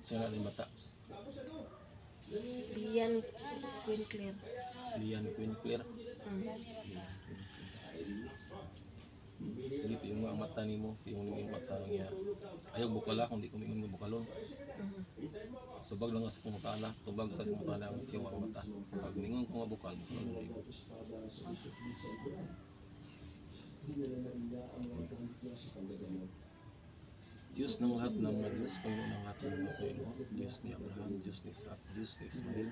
Siya na mata. Lian Quintler. Lian Quintler. Sige, piyong mo ang mata ni mo. Piyong mo yung mata niya. Ayaw bukala kung di kumingon ng bukalon. Tubag lang sa pumutala. Tubag lang sa pumutala ang piyong ang mata. Pag mingon ko nga bukal, bukalon mo libo. Diyos ng lahat ng mga Diyos, Panginoon ng lahat ng mga Panginoon, Diyos ni Abraham, Diyos ni Isaac, Diyos ni Ismael,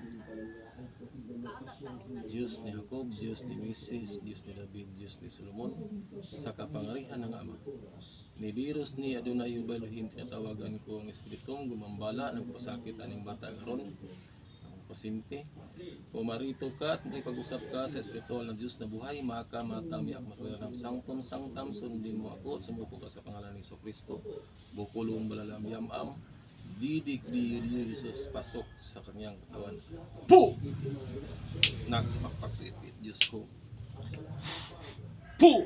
Diyos ni Jacob, Diyos ni Moises, Diyos ni David, Diyos ni Solomon, sa kapangarihan ng Ama. Ni Diros ni Adonai Elohim, tinatawagan ko ang Espiritong gumambala ng pasakit aning bata karon, ang pasyente. Pumarito ka at makipag-usap ka sa espiritual na Diyos na buhay, maka matamiak matulang sangtum sangtam, sundin mo ako at sumuko ka sa pangalan ni Kristo. Bukulong balalam yamam, didik di Jesus, pasok sa kanyang katawan. Po! Naks makpakipit, Diyos ko. Po!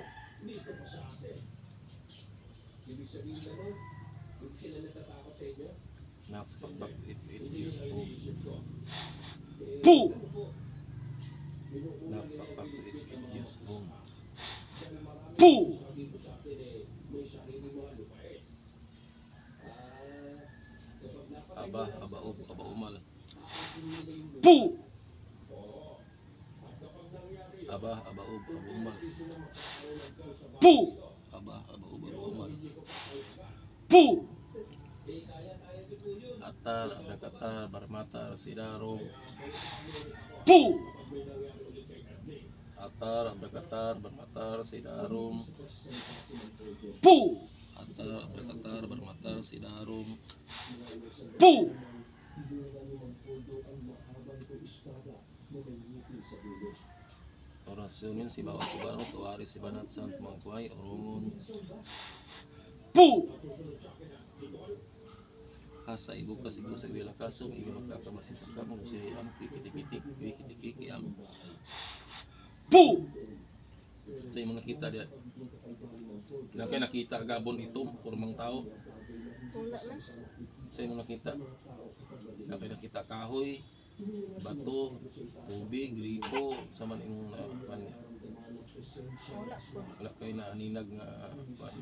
Naks makpakipit, Diyos ko. Po! Naks makpakipit, Diyos ko. Po! Aba umal. Po! Aba umal. Po! Aba umal. Po! Atar, abrakata, barmata, sidaro. Po! Atar, abrakatar, barmatar, sidarum. Po! Atar, abrakatar, barmatar, sidarum. Po! Orasyonin si bawat si banot, tuwari si banat sant mangkuhay, orungon. Po! Hasa ibu kasigo sa wila kasong, iyo magkakabasisaka mo siya ang kikitikiki ang. Po! Sa yung nakita diya. Nakay nakita gabon itong formang tao. Tula na. Sa yung nakita. Nakay nakita kahoy, bato, tubig, gripo, sa man yung pan. Wala kayo na aninag nga pan.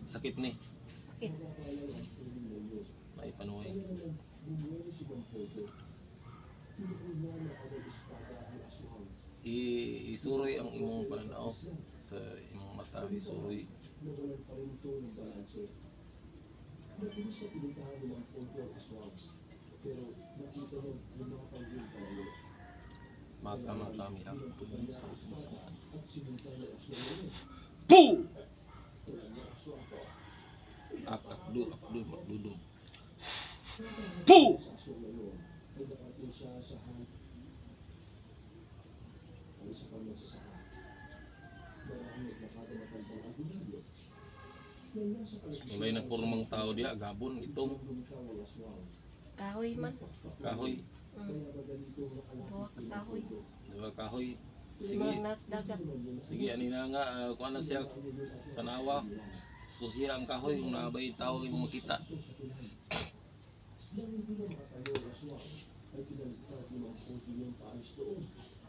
Sakit ni. Sakit. May panuhay. Isuroy ang imong pananaw sa imong mata, isuroy. Makamatami ang tuloy sa masamaan. Po! Akdu, makdudum. Po! May nagpormang tao diya, gabon itong Kahoy man. kahoy. Buwak kahoy. Diba kahoy? Sige. Nas dagat. Sige, anina nga, kung ano siya, tanawa, susira ang kahoy, kung naabay tao yung makita.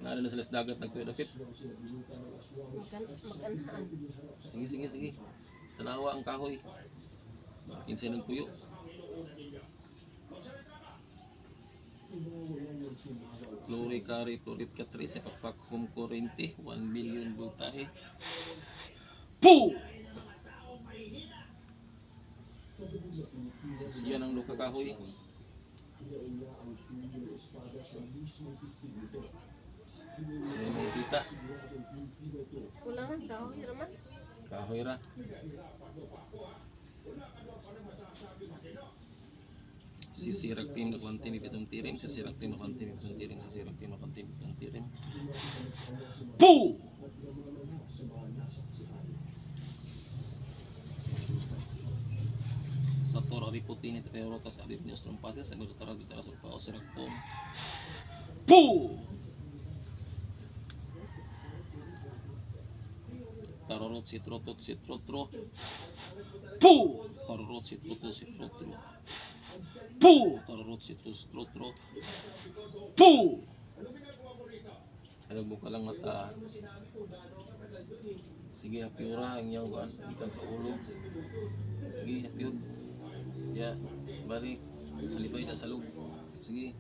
Naalala na sila sa dagat, nagkuya-dapit. Mag-anhaan. Sige. Tanawa ang kahoy. Kinsay ng puyo. Klorikari, klorit katri, sa papakum kurente, 1 million voltahe. Po! Yan ang luka kahoy. May makikita. Wala nga kahoy naman. Kahoy ra. Sisirak tim na kwantin itong tirim, sisirak tim na kwantin itong tirim, sisirak tim na kwantin itong tirim. Poo! Sa tora riputin ito pero rotas abit niyo strong passes sa gusto taras gitaras pa o sirak tom. Poo! Tarorot si trotot si trotro. Poo! Tarorot si trotot si trotro. Poo! Tarorot si trotro. Poo! Alam mo ka lang mata. Sige, hapiura ang iyang kuan ikan sa ulo. Sige, hapiur. Ya, balik. Salipay na sa loob. Sige.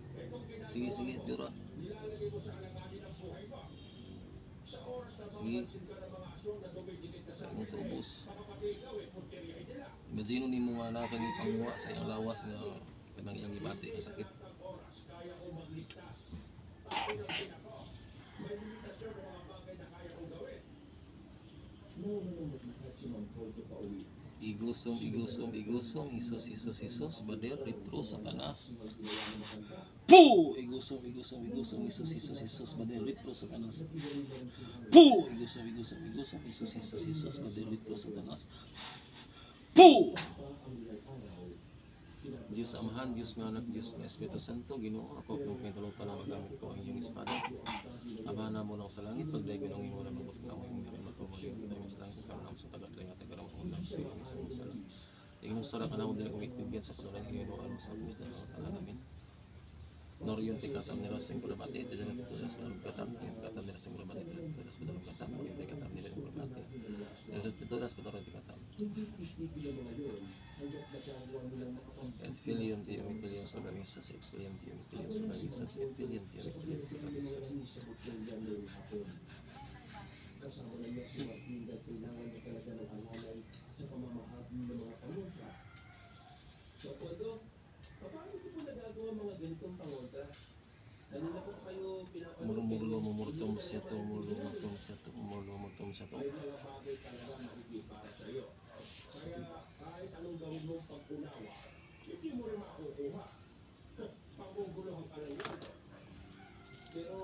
Sige, hapiura. Sige. Sa sa ubos. Imagino ni mo nga nakagipangwa sa iyang lawas nga kanang iyang ibati ang sakit. Igusong, isos, bader, retro, satanas. Poo! Igusong, isos, bader, retro, satanas. Poo! Igusong, isos, bader, retro, satanas. Poo! Diyos Amahan, Diyos ng Anak, Diyos ng Espiritu Santo, Ginoo, ako kung pinatulong pa na magamit ko ang iyong espada. Amahan mo lang sa langit, pagday ko nang iyong walang mabuti na mo yung mga matumuloy ng iyong sa langit, karoon sa tagat-lay at tagaram ang ulam sa iyong isang salang. Tingin sa ka na mo din akong itibigyan sa patuloy ng iyong alam sa puso na mga talan namin. Noriyon tikatam nila sa iyong kulabati, tijalat tulas balong katam, tikatam nila sa iyong kulabati, tijalat tulas balong katam, tikatam nila sa iyong kulabati, tijalat tulas balong katam. Et filium Deo, et filium Salamisas, et filium Deo, et filium Salamisas, et filium Deo, et filium Salamisas. Kasama na niya si Martin dahil kailangan niya talaga ng alalay sa pamamahagi ng mga pangontra. So, Podo, paano ko po nagagawa mga ganitong pangontra? Kanina po kayo pinapanood Murmurlo siya to, murmurlo siya to. may mga bagay talaga makikita para sa iyo. Kaya kahit anong gawin mong pag-unawa, hindi mo rin makukuha. Paguguluhan ka lang yun. Pero,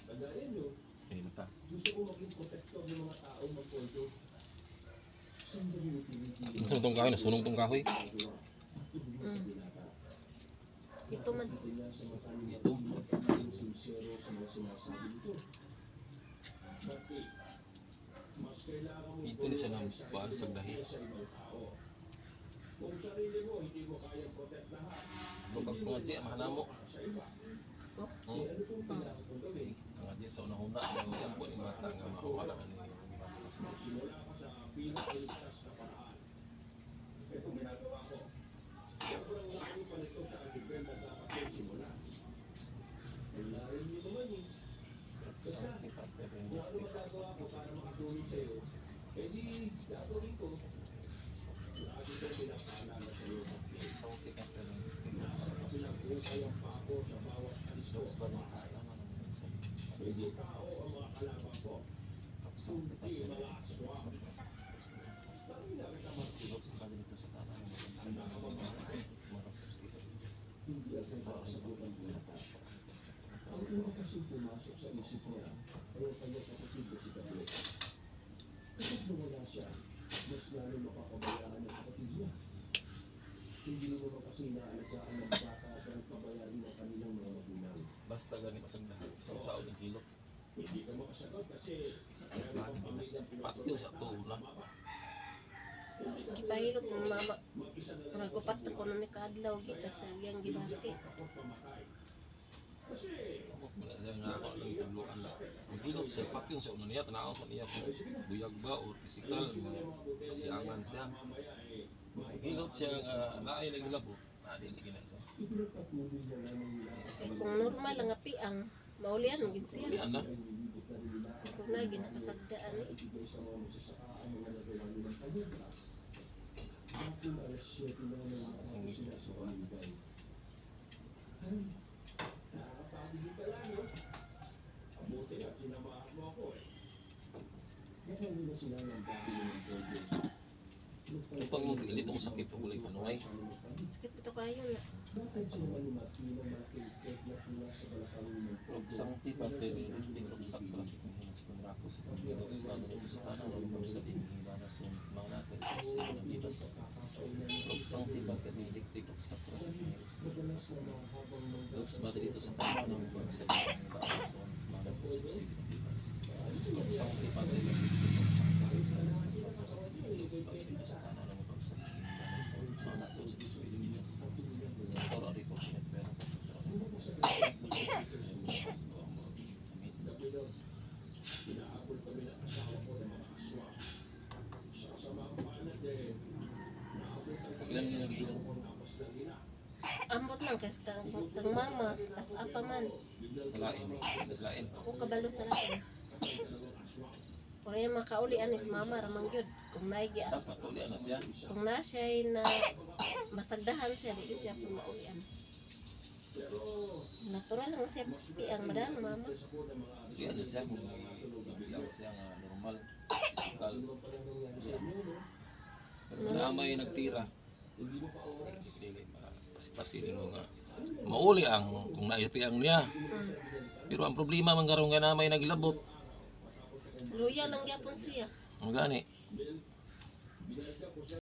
tandaan nyo, Kaya na ta. gusto ko maging protector ng mga tao mag-Podo. Sandali pinipili. Sunog tong kahoy, nasunog tong kahoy. Ito man. Ito. Ito ni siya ng paan sa dahi. Kung sarili mo, hindi mo kayang protect lahat. Bukag ko nga siya, mahanamo. Oh. Sige, ang nga siya sa unang-una, yung po ni Mata nga makawalakan ni Simula ka sa pinakaligtas na paraan. Ito ginagawa ko. Sobrang laki pa nito sa artikel na dapat yung simula. Wala rin yun naman eh. Basta, kung ano magagawa ko para makatulong sa'yo, eh di, gagawin ko. Lagi ko pinapaalala sa'yo. Pinagpusayang pa ako sa bawat alisto. Hindi tao ang mga kalaban ko. Hindi mga aswang. Bakit nakita mag-tulog? Hindi ako makasagutan nila. Ang una kasi pumasok sa isip niya, ay ang kanyang kapatid na si Gabriel. Kapag nawala siya, mas lalo makapabayaan ng kapatid niya. Hindi naman kasi inaalagaan ng bata at ang pabayaan ng kanilang mga magulang. Basta gani pasagdahan, isang saon ng kilo. Hindi ka makasagot kasi meron kang pamilyang Patyo sa to na. Gipahilot ng mama. Murag upat na kono ni kaadlaw kita sa iyang gibati. Wala siya nga ako lang itagluan na. Ang hilot siya, patyo sa una niya, tanaw sa niya kung buyag ba o physical, iangan siya. Ang hilot siya nga naay lang labo, naay lagi na siya. Ipinagpatuloy niya lamang nila Kung normal lang nga piang, maulian mo gid siya. Yan na. Kung lagi nakasagdaan eh. ibigay sa mga magsasaka ang mga nagawa nilang panyabra. Hapon alas 7 na ng ako sila sa Olibay. Ay, nakakapagigil ka lang, no? Mabuti nga, sinamahan mo ako eh. Kung pag mo pilit, ang sakit o kulay panuay. Sakit ito kayo na. Huwag sangti pa pero hindi ko sakto sa kung hinos ng rako sa pagbilos bago nito sa tanang o kung sa dinihila na sa mga natin sa ng bibas. Huwag sangti pa pero hindi ko sakto sa kung hinos ng rako. Huwag bago dito sa tanang o kung sa dinihila na sa mga natin sa ng bibas. Huwag sangti pa pero hindi ko sakto sa kung hinos ng rako sa pagbilos bago dito sa tanang o kung sa dinihila na sa mga natin sa ng bibas. Sa toro rito pinatwera ka sa toro. Ilan din nag-iinom? Ambot lang kasi kang mama, kas apa man. Sa lain. Ako kabalo sa lain. Kung yung makauli anis mama ramang gyud. Kung naigi Dapat uli na siya. kung na siya na masagdahan siya di siya kung maulian. Natural lang siya piang madang mama. Uli na siya kung bilang siya nga normal, physical. Pero naamay nagtira. Dili pasilin mo nga. Mauli ang kung naipiang niya. Pero ang problema man karon nga namay naglabot. Luya lang gyapon siya. Ang gani.